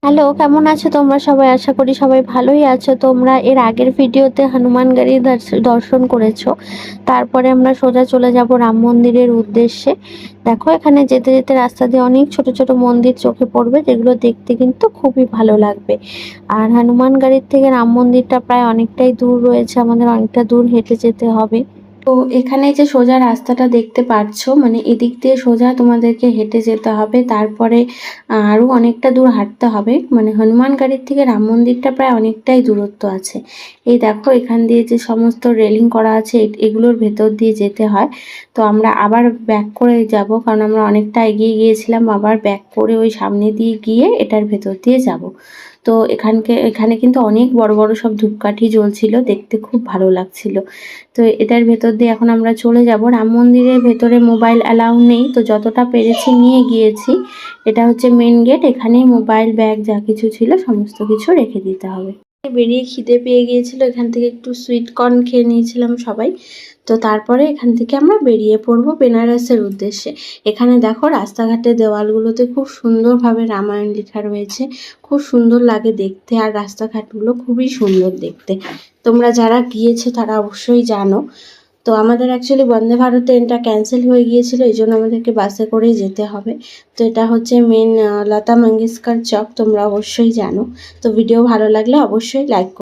Hello, কেমন আছো তোমরা সবাই? আশা করি সবাই ভালোই আছো। তোমরা এর আগের ভিডিওতে হনুমানগড়ি দর্শন করেছো। তারপরে আমরা সোজা চলে যাব রাম মন্দিরের উদ্দেশ্যে। দেখো, এখানে যেতে যেতে রাস্তা দিয়ে অনেক ছোট ছোট মন্দির চোখে পড়বে, যেগুলো দেখতে কিন্তু খুবই ভালো লাগবে। আর হনুমানগড়ির থেকে রাম মন্দিরটা প্রায় অনেকটাই দূর রয়েছে, আমাদের অনেকটা দূর হেঁটে যেতে হবে। তো এখানে যে সোজা রাস্তাটা দেখতে পাচ্ছ, মানে এদিক দিয়ে সোজা তোমাদেরকে হেঁটে যেতে হবে। তারপরে আরো অনেকটা দূর হাঁটতে হবে, মানে হনুমানগড়ির থেকে রাম মন্দিরটা প্রায় অনেকটাই দূরত্ব আছে। এই দেখো, এখান দিয়ে যে সমস্ত রেলিং করা আছে এগুলোর ভেতর দিয়ে যেতে হয়। তো আমরা আবার ব্যাক করে যাব, কারণ আমরা অনেকটা এগিয়ে গিয়েছিলাম। আবার ব্যাক করে ওই সামনে দিয়ে গিয়ে এটার ভেতর দিয়ে যাব। তো এখানে কিন্তু অনেক বড় বড় সব ধূপকাঠি জ্বলছিল, দেখতে খুব ভালো লাগছিল। তো এটার ভেতর দিয়ে এখন আমরা চলে যাব। রাম মন্দিরের ভেতরে মোবাইল অ্যালাউ নেই, তো যতটা পেরেছি নিয়ে গিয়েছি। এটা হচ্ছে মেন গেট, এখানেই মোবাইল, ব্যাগ যা কিছু ছিল সমস্ত কিছু রেখে দিতে হবে। বেরিয়ে খিদে পেয়ে গিয়েছিল, এখান থেকে একটু সুইট কর্ন খেয়ে নিয়েছিলাম সবাই। তো তারপরে এখান থেকে আমরা বেরিয়ে পড়বো বেনারসের উদ্দেশ্যে। এখানে দেখো, রাস্তাঘাটের দেওয়ালগুলোতে খুব সুন্দরভাবে রামায়ণ লেখা রয়েছে, খুব সুন্দর লাগে দেখতে। আর রাস্তাঘাটগুলো খুবই সুন্দর দেখতে। তোমরা যারা গিয়েছো তারা অবশ্যই জানো। তো আমাদের অ্যাকচুয়ালি বন্দে ভারত ট্রেনটা ক্যান্সেল হয়ে গিয়েছিল, এই জন্য আমাদেরকে বাসে করেই যেতে হবে। তো এটা হচ্ছে মেন লতা মঙ্গেশকর চক, তোমরা অবশ্যই জানো। তো ভিডিও ভালো লাগলে অবশ্যই লাইক